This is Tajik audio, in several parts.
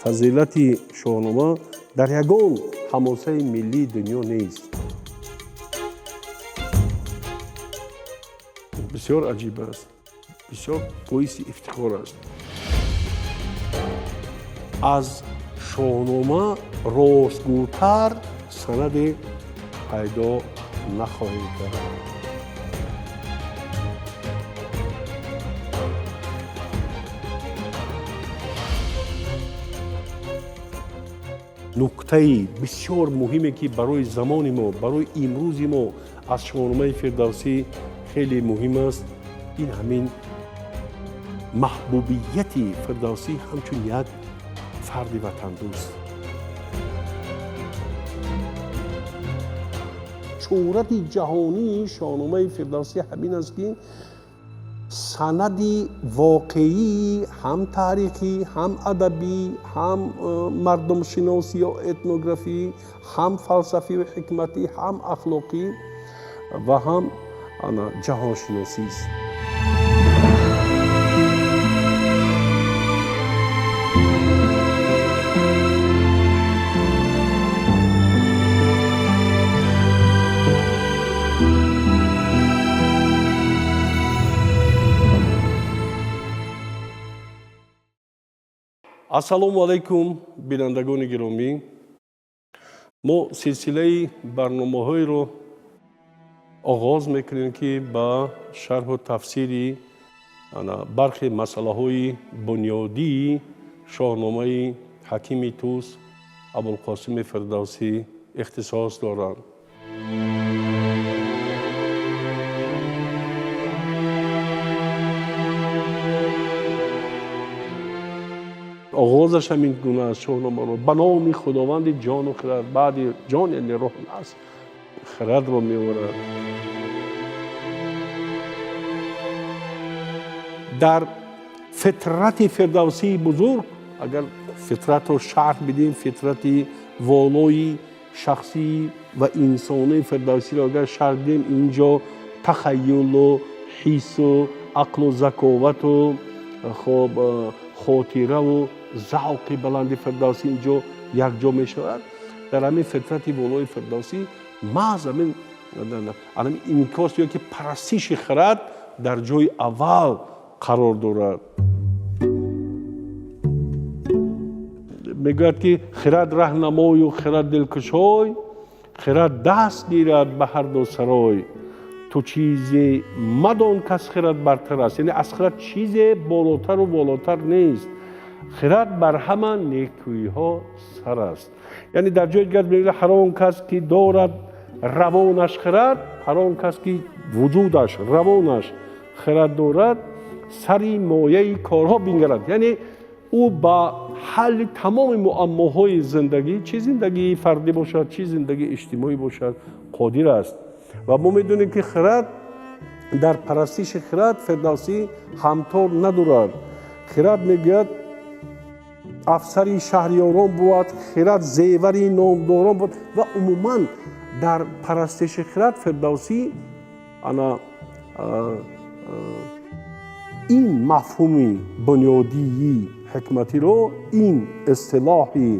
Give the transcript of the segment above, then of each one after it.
фазилати шоҳнома дар ягон ҳамосаи миллии дунё нест. бисёр аҷиб аст, бисёр боиси ифтихор аст. аз шоҳнома ростгӯтар санаде пайдо нахоҳед кард. нуктаи бисёр муҳиме ки барои замони мо, барои имрӯзи мо аз шоҳномаи фирдавсӣ хеле муҳим аст, ин ҳамин маҳбубияти фирдавсӣ ҳамчун як фарди ватандӯст. шӯҳрати ҷаҳонии шоҳномаи фирдавсӣ ҳамин аст ки санади воқеӣ, ҳам таърихӣ, ҳам адабӣ, ҳам мардумшиносӣ ё этнографӣ, ҳам фалсафиву ҳикматӣ, ҳам ахлоқӣ ва ҳам ҷаҳоншиносист. ассалому алайкум бинандагони гиромӣ. мо силсилаи барномаҳоеро оғоз мекунем ки ба шарҳу тафсири бархе масъалаҳои бунёдии шоҳномаи ҳакими тус абулқосими фирдавсӣ ихтисос доранд. оғозаш ҳамин гуна аст шоҳномаро ба номи худованди ҷону хирад, баъди ҷон яъне рӯҳ аст, хирадро меорад. дар фитрати фирдавсии бузург, агар фитратро шарҳ бидем, фитрати волои шахсӣ ва инсонии фирдавсиро агар шарҳ бидем, инҷо тахайюлу ҳиссу ақлу заковату хоб хотираву завқи баланди фирдавсӣ инҷо якҷо мешавад. дар ҳамин фитрати волои фирдавсӣ маҳз ҳамин инъикос ё ки парастиши хирад дар ҷои аввал қарор дорад. мегӯяд ки хирад раҳнамою хирад дилкушой, хирад даст гирад ба ҳарду сарой. ту чизе мадон кас хирад бартар аст, яъне аз хирад чизе болотару волотар нест. хирад бар ҳама некӯиҳо сар аст. яъне дар ҷои дигар мегӯяд ҳар он кас ки дорад равонаш хирад, ҳар он кас ки вуҷудаш равонаш хирад дорад, сари мояи корҳо бингарад. яъне ӯ ба ҳалли тамоми муаммоҳои зиндагӣ, чӣ зиндагии фардӣ бошад, чӣ зиндагии иҷтимоӣ бошад, қодир аст. ва мо медонем ки хирад, дар парастиши хирад фирдавсӣ ҳамтор надорад. хирад мегӯяд афсари шаҳриёрон буд, хирад зевари номдорон буд ва умуман дар парастиши хирад фирдавсӣ ин мафҳуми бунёдии ҳикматиро, ин истилоҳи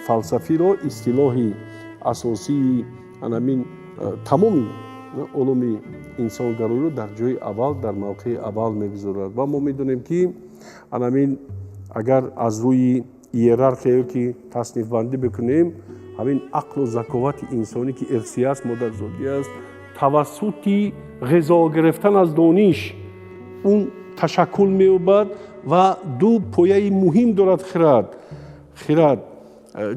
фалсафиро, истилоҳи асосии тамоми улуми инсонгароиро дар ҷои аввал, дар мавқеи аввал мегузорад. ва мо медонем ки агар аз рӯи иерархияе ки таснифбандӣ бикунем, ҳамин ақлу заковати инсонӣ ки ирсӣ аст, модарзодӣ аст, тавассути ғизо гирифтан аз дониш он ташаккул меёбад ва ду пояи муҳим дорад хирад. хирад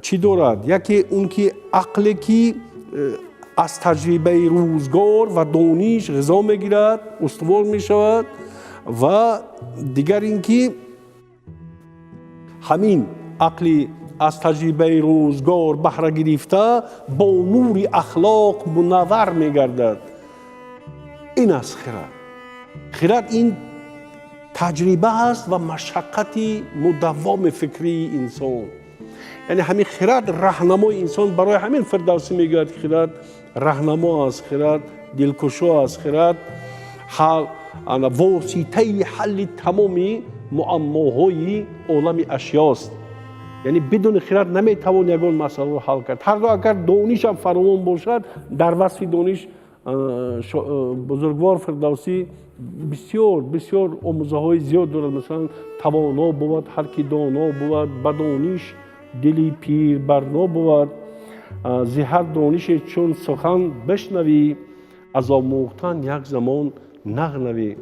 чӣ дорад? яке он ки ақле ки аз таҷрибаи рӯзгор ва дониш ғизо мегирад, устувор мешавад, ва дигар ин ки ҳамин ақли аз таҷрибаи рӯзгор баҳра гирифта бо нури ахлоқ мунаввар мегардад. ин аст хирад. хирад ин таҷриба аст ва машаққати мудаввоми фикрии инсон. яъне ҳамин хирад раҳнамои инсон. барои ҳамин фирдавсӣ мегӯяд хирад раҳнамо аст, хирад дилкушо аст, хирад воситаи ҳалли тамоми معماهای عالم اشیاست. یعنی بدون خرد نمیتوان یگان مسئله رو حل کرد. هرگاه اگر دانش هم فراوان باشد، در وصف دانش بزرگوار فردوسی بسیار آموزه های زیاد دارد. مثلا توانا بود هر کی دانا بود، به دانش دلی پیر برنا بود. ز هر دانش چون سخن بشنوی، از آموختن یک زمان نغنوی.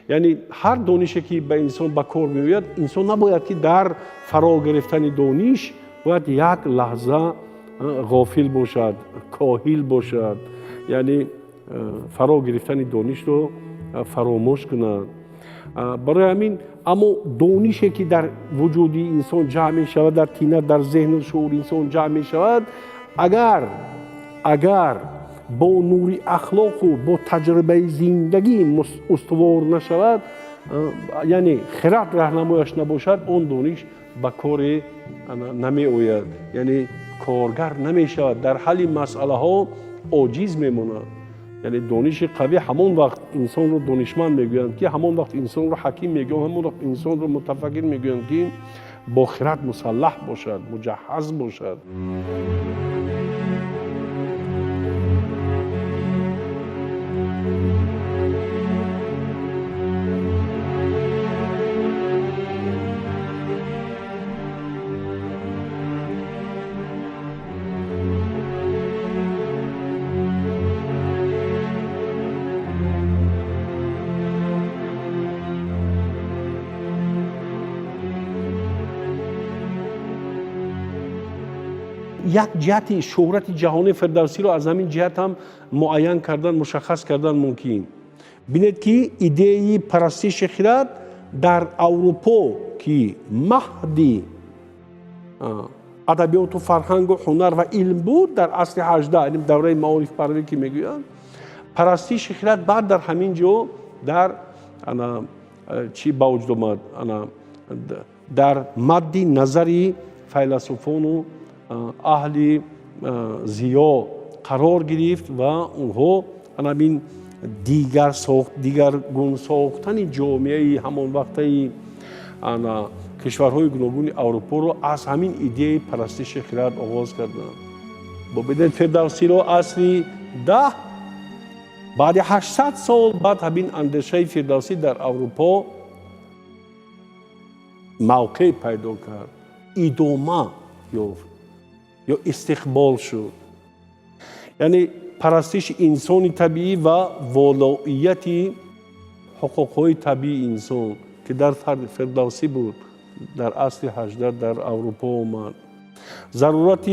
یعنی هر دانشی که به انسان به کار میآید، انسان نباید که در فرا گرفتن دانش باید یک لحظه غافل باشد، کاهل باشد. یعنی فرا گرفتن دانش رو فراموش کند. برای همین اما دانشی که در وجود انسان جمع می شود، در طینت در ذهن و شعور انسان جمع می شود، اگر با نور اخلاق و با تجربه زندگی استوار نشود، یعنی خرد راهنمایش نباشد، اون دانش به کار نمی آید. یعنی کارگر نمی شود، در حل مسئله ها عاجز می ماند. یعنی دانش قوی همان وقت انسان رو دانشمند میگویند که همان وقت انسان رو حکیم میگویند، همان وقت انسان رو متفکر میگویند که با خرد مسلح باشد، مجهز باشد. یک جهت شهرت جهانی فردوسی رو از همین جهت هم معین کردن، مشخص کردن ممکن. بینید که ایده پرستش خرد در اروپا که مهد ادبیات و فرهنگ و هنر و علم بود، در عصر 18، یعنی دوره معارف پروری که میگویند، پرستش خرد بعد در همین جا در چی با وجود آمد؟ در مد نظری فیلسوفان و اهل ضیا قرار گرفت و اونها همین دیگر گون ساختن جامعه همان وقتی کشورهای گوناگون اروپا رو از همین ایده پرستش خرد آغاز کردند. با بدن فردوسی رو عصر 10 بعد 800 سال بعد همین اندیشه فردوسی در اروپا موقع پیدا کرد، ادامه یافت یا استقبال شد. یعنی پرستش انسان طبیعی و ولایت حقوقهای طبیعی انسان که در فردوسی بود، در عصر 18 در اروپا آمد. ضرورت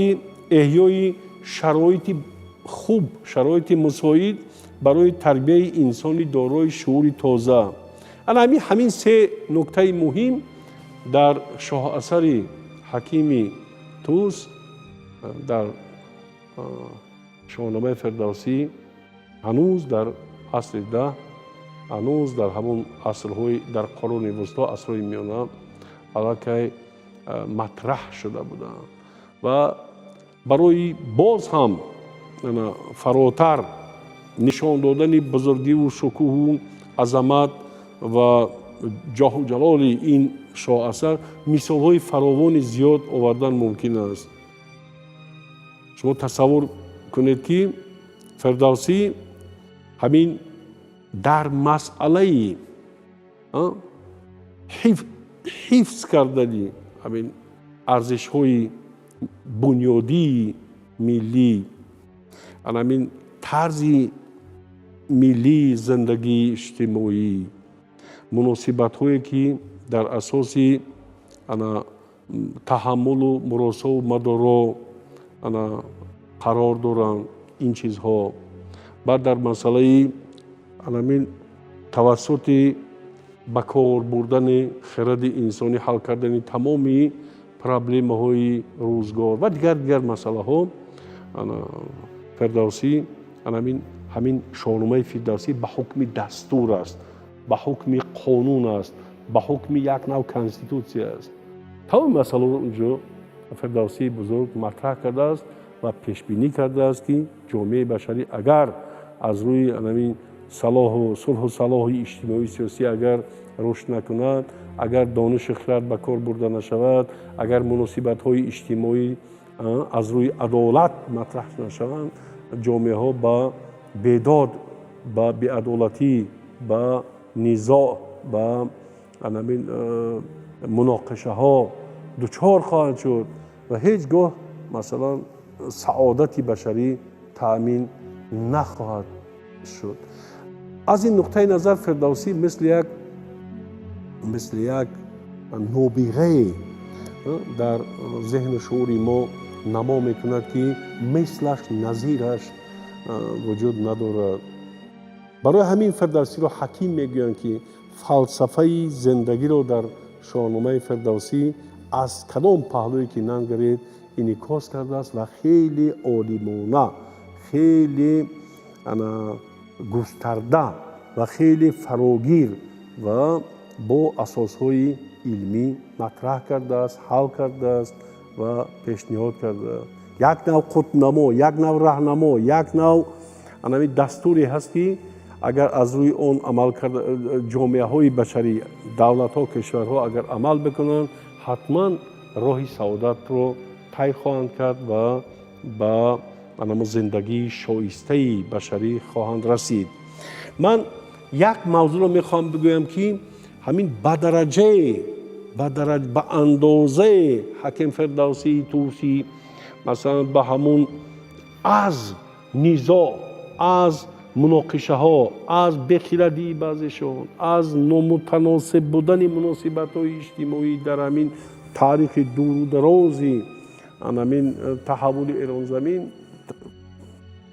احیای شرایط خوب، شرایط مساعد برای تربیت انسانی دارای شعور تازه. همین سه نکته مهم در شاه اثر حکیم طوس در شاهنامه فردوسی هنوز در عصر 10، هنوز در همون عصرهای در قرون وسطا، عصرهای میانه علاقه مطرح شده بودند و برای باز هم فراتر نشان دادن بزرگی و شکوه و عظمت و جاه و جلال این شاه اثر مثالهای فراوان زیاد آوردن ممکن است. شما تصور کنید که فردوسی همین در مسئله حفظ کردن همین ارزش های بنیادی ملی، همین طرز ملی زندگی اجتماعی، مناسبت هایی که در اساس تحمل و مراسا و مدارا قرار دارند، این چیزها بعد در مسئله همین توسط به کار بردن خرد انسانی حل کردن تمامی پرابلم های روزگار و دیگر مسئله ها، فردوسی همین شاهنامه فردوسی به حکم دستور است، به حکم قانون است، به حکم یک نوع کانستیتوسی است. تمام مسئله رو اونجا فردوسی بزرگ مطرح کرده است و پیش بینی کرده است که جامعه بشری اگر از روی همین صلح و صلاح اجتماعی سیاسی اگر رشد نکند، اگر دانش خرد به کار برده نشود، اگر مناسبت های اجتماعی از روی عدالت مطرح نشوند، جامعه ها با بیداد، با بی‌عدالتی، با نزاع، با مناقشه ها دچار خواهند شد و هیچگاه مثلا سعادت بشری تأمین نخواهد شد. از این نقطه نظر فردوسی مثل یک نابغه در ذهن و شعور ما نما میکند که مثلش نظیرش وجود ندارد. برای همین فردوسی را حکیم میگویند که فلسفه زندگی را در شاهنامه فردوسی از کدام پهلویی که ننگرید انعکاس کرده است و خیلی عالمانه، خیلی گسترده و خیلی فراگیر و با اساسهای علمی مطرح کرده است، حل کرده است و پیشنهاد کرده است. یک نوع قطب‌نما، یک نوع راهنما، یک نوع دستوری هست که اگر از روی آن عمل کرده جامعه های بشری، دولت ها، کشورها اگر عمل بکنند، حتما راه سعادت رو طی خواهند کرد و به زندگی شایسته بشری خواهند رسید. من یک موضوع رو میخوام بگویم که همین به اندازه حکیم فردوسی توسی مثلا به همون از نزاع، از مناقشه ها، از بخیردی بعضشون، از نامتناسب بودن مناسبت های اجتماعی در همین تاریخ دور و درازی همین تحول ایران زمین،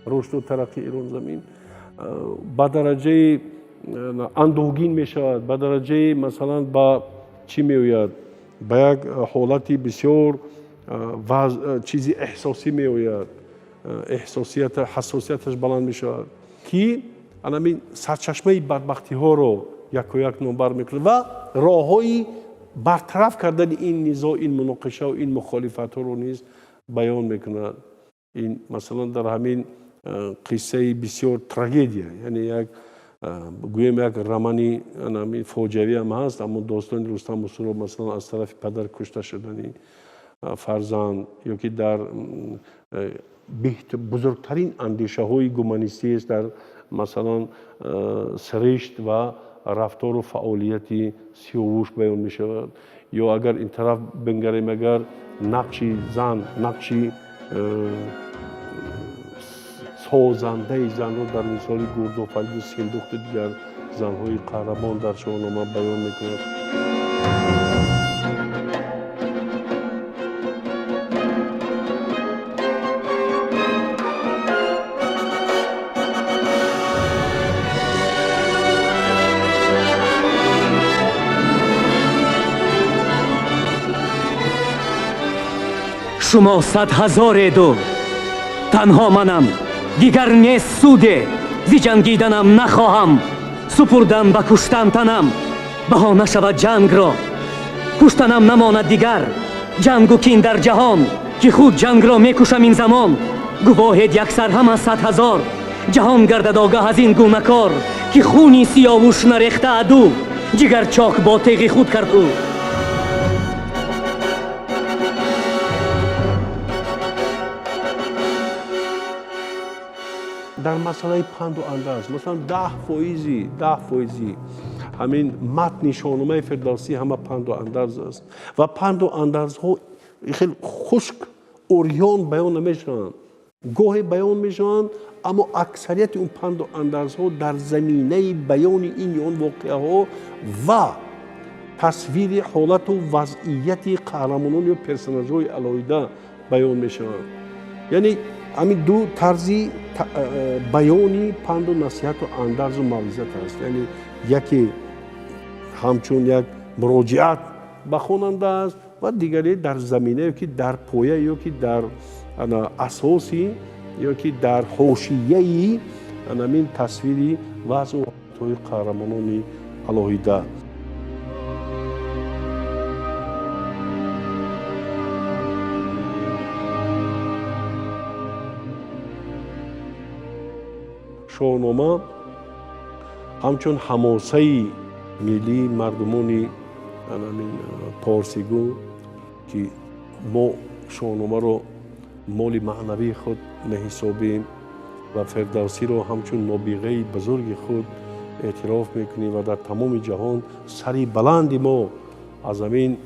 رشد و ترقی ایران زمین به درجه اندوهگین می شود، به درجه مثلا با چی می آید، به یک حالتی بسیار چیزی احساسی می آید، حساسیتش بلند می شود که همین سرچشمه بدبختی ها رو یک و یک نمبر میکنه و راههای برطرف کردن این نزاع، این مناقشه و این مخالفت ها رو نیز بیان میکند. این مثلا در همین قصه بسیار تراژدی، یعنی یک گویم یک رمانی فاجعه‌ای هم هست، اما داستان رستم و سهراب مثلا از طرف پدر کشته شدنی فرزند، یا که در بزرگترین اندیشه های گومانیستی است در مثلا سرشت و رفتار و فعالیت سیاوش بیان می شود. یا اگر این طرف بنگریم، اگر نقشی زن، نقشی سازنده زن رو در مثال گردآفرید و سیندخت دیگر زنهای قهرمان در شاهنامه بیان می کند. شما 100,000 دو، تنها منم، دیگر نیست سوده، زی جنگیدنم نخواهم، سپردم به کشتن تنم، بهانه شود جنگ را، کشتنم نماند دیگر، جنگ و کین در جهان، که خود جنگ را میکشم این زمان، گواهید یک سر هم از 100,000، جهان گردد آگاه از این گونه کار، که خونی سیاوش نریخته عدو، جگر چاک با تیغ خود کرد او. در مسئله پند و اندرز مثلا 10% همین متن شاهنامه فردوسی همه پند و اندرز است و پند و اندرز ها خیلی خشک اوریان بیان نمیشوند، گاهی بیان میشوند، اما اکثریت اون پند و اندرز ها در زمینه بیان این یا اون واقعه ها و تصویر حالت و وضعیت قهرمانان یا پرسوناژ های علاوه بیان میشوند. یعنی همین دو طرزی بیانی پند و نصیحت و اندرز و موعظت است. یعنی یکی همچون یک مراجعت به خواننده است و دیگری در زمینه که در پایه یا که در اساسی یا که در حاشیه‌ای همین تصویری وضع و حالت‌های قهرمانان علاهیده. شاهنامه همچون حماسه ملی مردمان پارسیگو که ما شاهنامه رو مال معنوی خود نحسابیم و فردوسی رو همچون نابغه بزرگ خود اعتراف میکنیم و در تمام جهان سری بلند ما از همین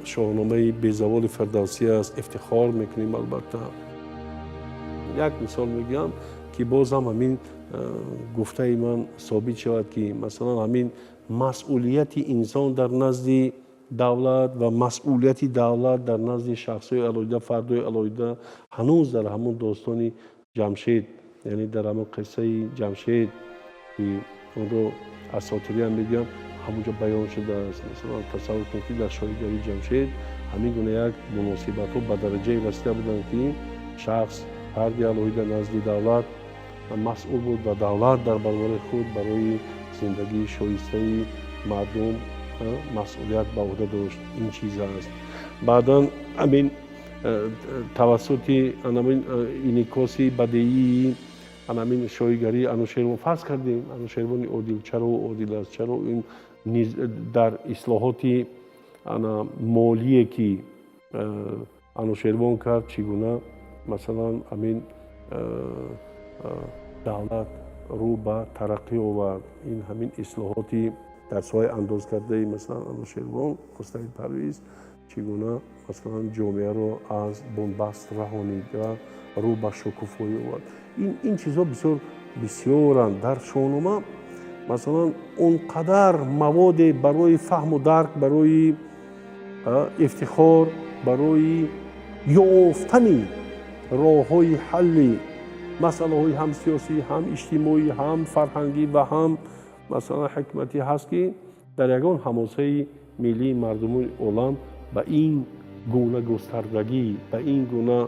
شاهنامه بیزوال فردوسی است افتخار میکنیم. البته یک مثال میگم که باز هم همین گفته من ثابت شود که مثلا همین مسئولیت انسان در نزد دولت و مسئولیت دولت در نزد شخصای علایده فردای علایده هنوز در همون داستان جمشید، یعنی در همون قصه جمشید که اون رو اساطیری هم میگم همونجا بیان شده است. مثلا تصور کنید که در شاهیگری جمشید همین گونه یک مناسبت ها به درجه رسیده بودند که شخص فردی علایده نزد دولت مسئول بود و دولت در برابر خود برای زندگی شایسته مردم مسئولیت به عهده داشت. این چیز است. بعدا همین توسط انعکاسی بدیعی همین شایگری انوشیروان فرض کردیم. انوشیروان عادل چرا عادل است؟ چرا این در اصلاحات مالی که انوشیروان کرد چگونه مثلا همین دولت رو به ترقی آورد؟ این همین اصلاحاتی در سایه انداز کرده مثلا انوشیروان خسرو پرویز چگونه مثلا جامعه رو از بنبست رهانید و رو به شکوفایی آورد. این چیزها بسیار بسیارند. در شاهنامه مثلا اونقدر مواد برای فهم و درک، برای افتخار، برای یافتن راه‌های حل مسائل هم سیاسی، هم اجتماعی، هم فرهنگی و هم مثلا حکمتی هست که در یگان حماسه ملی مردمان عالم به این گونه گستردگی، به این گونه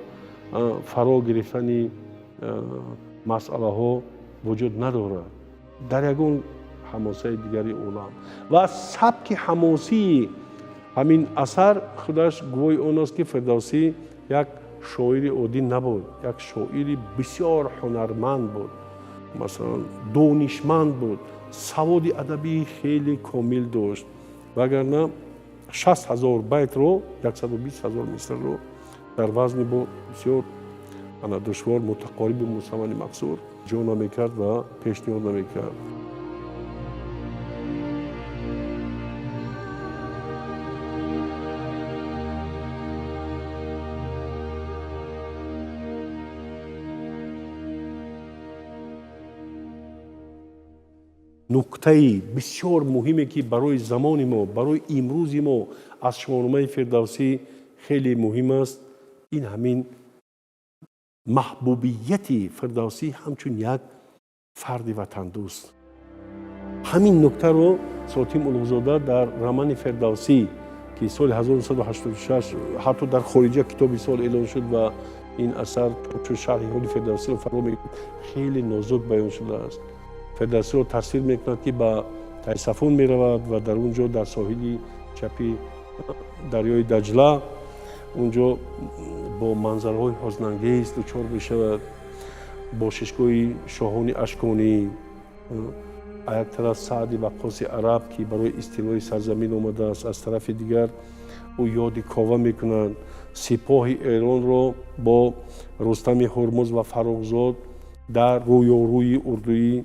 فرا گرفتن مسئله ها وجود ندارد در یگان حماسه دیگری عالم. و سبک حماسی همین اثر خودش گوی اون است که فردوسی یک شاعر عادی نبود، یک شاعر بسیار هنرمند بود، مثلا دانشمند بود، سواد ادبی خیلی کامل داشت. وگرنه 60,000 بیت رو 120,000 مصر رو در وزن با بسیار دشوار متقارب مسمن مقصور جا نمیکرد و پیشنهاد نمیکرد. نکته بسیار مهمی که برای زمان ما، برای امروز ما از شاهنامه فردوسی خیلی مهم است، این همین محبوبیت فردوسی همچون یک فرد وطن دوست. همین نکته رو ساتیم اولوزاده در رمان فردوسی که سال 1986 حتی در خارجه کتابی سال اعلان شد و این اثر چون شرح حال فردوسی رو فرا میگیرد خیلی نازک بیان شده است. فردوسی رو تصویر میکند که به تیسفون میرود و در اونجا در ساحل چپی دریای دجله اونجا با منظرهای حزن‌انگیز دچار میشود. باششگاه شاهان اشکانی، یک طرف سعد وقاص عرب که برای استیلای سرزمین آمده است، از طرف دیگر او یاد کاوه میکنند. سپاه ایران را با رستم هرمز و فراخزاد در رویاروی اردویی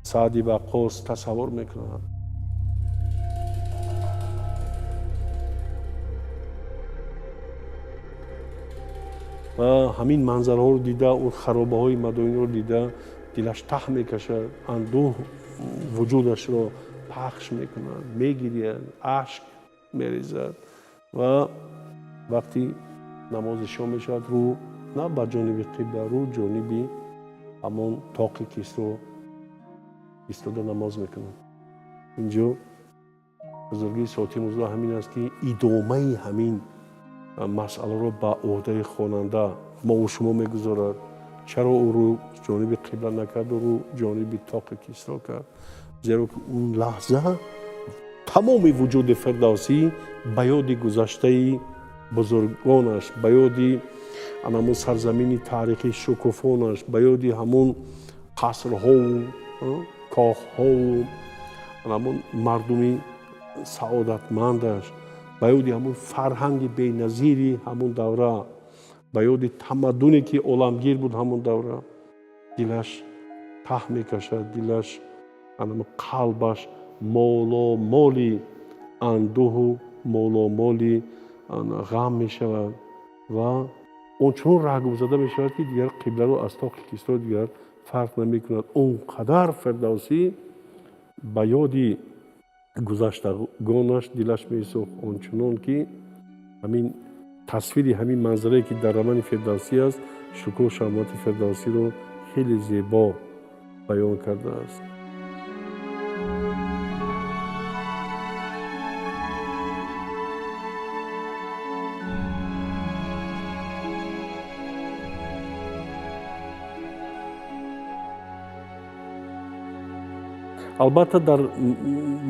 سعد وقاص تصور میکنند. و همین منظره ها رو دیده، اون خرابه های مدائن رو دیده دلش ته میکشد، اندوه وجودش رو پخش میکند، میگیرید، اشک میریزد و وقتی نماز شام میشود رو نه به جانب قبله، رو جانب همون طاق کسرا ایستاده نماز میکنند. اینجا بزرگی ساتی موضوع همین است که ادامه همین مسئله رو به عهده خواننده ما و شما میگذارد. چرا او رو جانب قبله نکرد و رو جانب طاق کسرا کرد؟ زیرا که اون لحظه تمام وجود فردوسی به یاد گذشته بزرگانش، به یاد همون سرزمین تاریخی شکوفانش، به یاد همون قصرها و کاخها و ҳамун мардуми саодатмандаш, ба ёди ҳамун фарҳанги беназири ҳамун давра, ба ёди тамаддуне ки оламгир буд ҳамун давра, дилаш таҳ мекашад, дилаш қалбаш моломоли андӯҳу моломоли ғам мешавад ва ончунон раҳгузада мешавад ки дигар қибларо аз то хикистро дигар фарқ намекунад. Он қадар фирдавсӣ ба ёди гузаштагонаш дилаш месӯхт, ончунон ки ҳамин тасвири ҳамин манзарае ки дар рамани фирдавсӣ аст, шукӯҳ шаҳвати фирдавсиро хеле зебо баён кардааст. албатта дар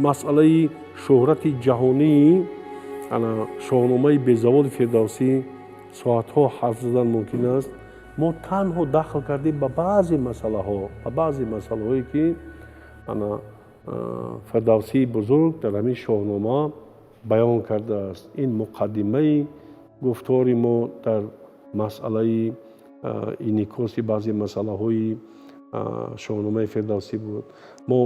масъалаи шӯҳрати ҷаҳонии шоҳномаи безаводи фирдавсӣ соатҳо ҳарф задан мумкин аст. мо танҳо дахл кардем ба баъзе масъалаҳое ки фирдавсии бузург дар ҳамин шоҳнома баён кардааст. ин муқаддимаи гуфтори мо дар масъалаи инъикоси баъзе масъалаҳои шоҳномаи фирдавсӣ буд. мо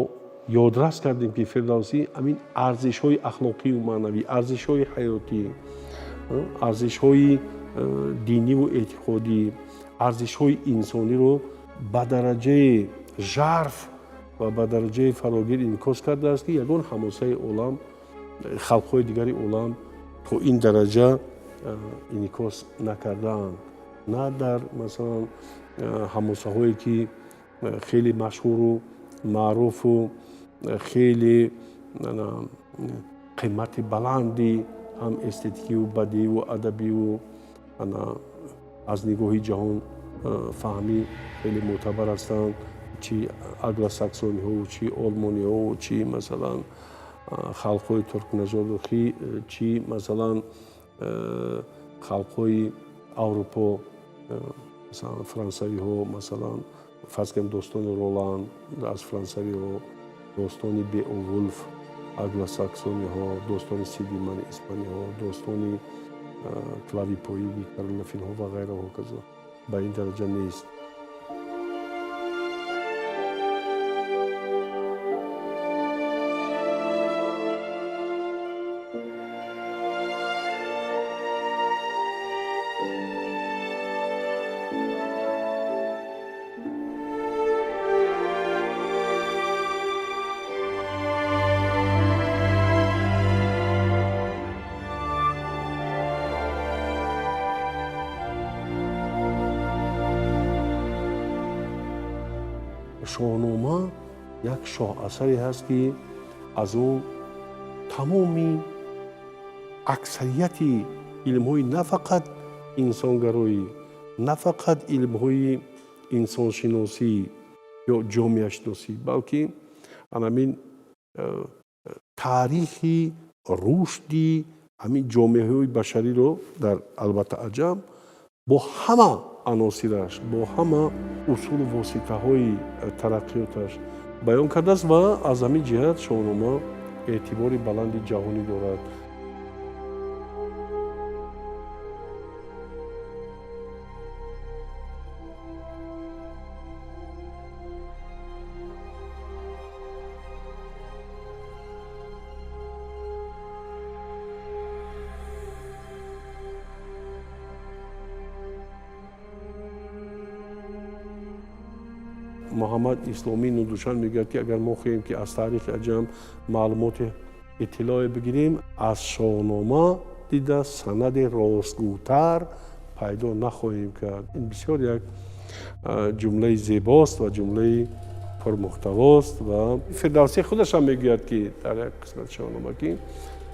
ёдрас кардем ки фирдавсӣ ҳамин арзишҳои ахлоқию маънавӣ, арзишҳои ҳаётӣ, арзишҳои диниву эътиқодӣ, арзишҳои инсониро ба дараҷаи жарф ва ба дараҷаи фарогир инъикос кардааст ки ягон ҳамосаи олам, халқҳои дигари олам то ин дараҷа инъикос накардаанд. на дар масалан ҳамосаҳое ки хеле машҳуру маъруфу хеле қимати баланди ҳам эстетикиву бадииву адабиву аз нигоҳи ҷаҳон фаҳмӣ хеле мӯътабар ҳастанд, чи англосаксониҳо, чи олмониҳо, чи масалан халқҳои туркнажоду чи масалан халқҳои аврупо, масалан франсавиҳо, масалан фарз кунем достони Роланд аз франсавиҳо, достони Беовулф англосаксониҳо, достони Сидиман испаниҳо, достони клавипоиди карлафинҳо ва ғайраҳо ҳоказо. Ба ин дараҷа нест. шоҳнома як шоҳасаре ҳаст ки аз он тамоми аксарияти илмҳои на фақат инсонгароӣ, на фақат илмҳои инсоншиносӣ ё ҷомеашиносӣ, балки ҳамин таърихи рушди ҳамин ҷомеаҳои башариро дар албатта аҷам бо ҳама аносираш, бо ҳама усулу воситаҳои тараққиёташ баён кардааст ва аз ҳамин ҷиҳат шоҳнома эътибори баланди ҷаҳонӣ дорад. муҳаммад исломӣ нудушан мегӯяд ки агар мо хоҳем ки аз таърихи аҷам маълумоти иттилоъе бигирем, аз шоҳнома дида санади ростгӯтар пайдо нахоҳем кард. ин бисёр як ҷумлаи зебост ва ҷумлаи пурмуҳтавост ва фирдавсӣ худашам мегӯяд ки дар як қисмати шоҳнома ки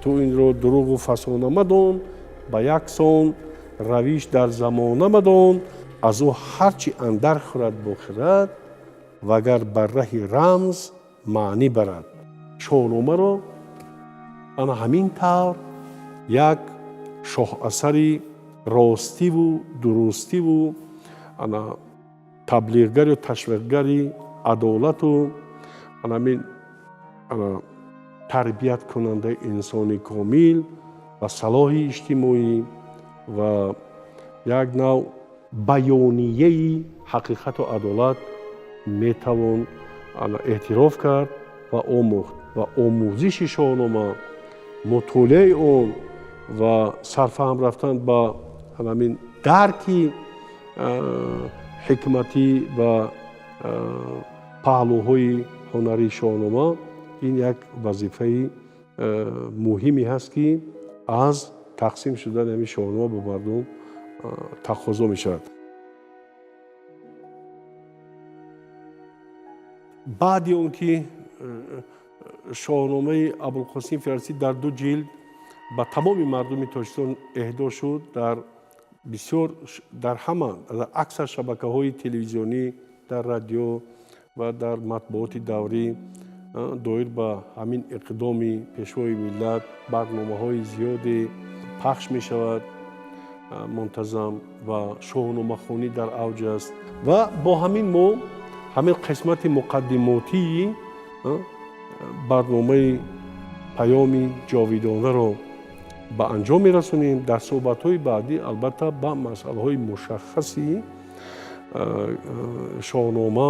ту инро дуруғу фасона мадон, ба як сон равиш дар замона мадон, аз ӯ ҳарчи андар хӯрад бо хирад вагар бар раҳи рамз маънӣ барад. шоҳномаро ана ҳамин тавр як шоҳасари ростиву дурустиву ана таблиғгари ташвиқгари адолату ҳамин тарбият кунандаи инсони комил ва салоҳи иҷтимоӣ ва як нав баёнияи ҳақиқату адолат метавон эътироф кард ва омӯхт ва омӯзиши шоҳнома мутолиаи он ва сарфаҳм рафтан ба ҳамин дарки ҳикматӣ ва паҳлӯҳои ҳунарии шоҳнома ин як вазифаи муҳиме ҳаст ки аз тақсим шудани ҳамин шоҳнома ба мардум тақозо мешавад. баъди он ки шоҳномаи абулқосим фирдавсӣ дар 2 ҷилд ба тамоми мардуми тоҷикистон эҳдо шуд, дар ҳама дар аксар шабакаҳои телевизионӣ, дар радио ва дар матбуоти даврӣ доир ба ҳамин иқдоми пешвои миллат барномаҳои зиёде пахш мешавад мунтазам ва шоҳномахонӣ дар авҷ аст ва бо ҳамин мо ҳамин қисмати муқаддимотии барномаи паёми ҷовидонаро ба анҷом мерасонем. дар суҳбатҳои баъдӣ албатта ба масъалаҳои мушаххаси шоҳнома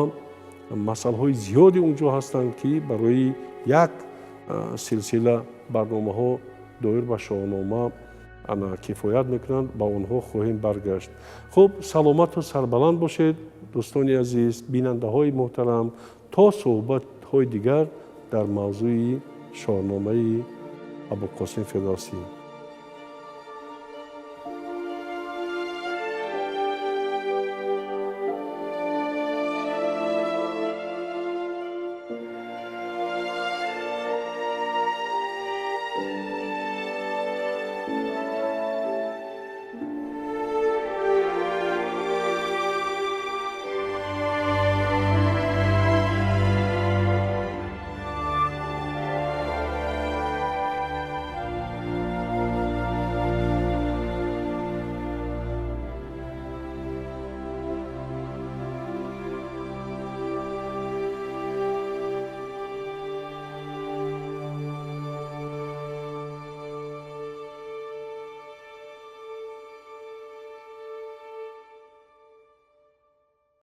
масъалаҳои зиёде унҷо ҳастанд ки барои як силсила барномаҳо доир ба шоҳнома кифоят мекунанд. ба онҳо хоҳем баргашт. хуб, саломату сарбаланд бошед дӯстони азиз, бинандаҳои муҳтарам. то суҳбатҳои дигар дар мавзӯи шоҳномаи абулқосим фирдавсӣ.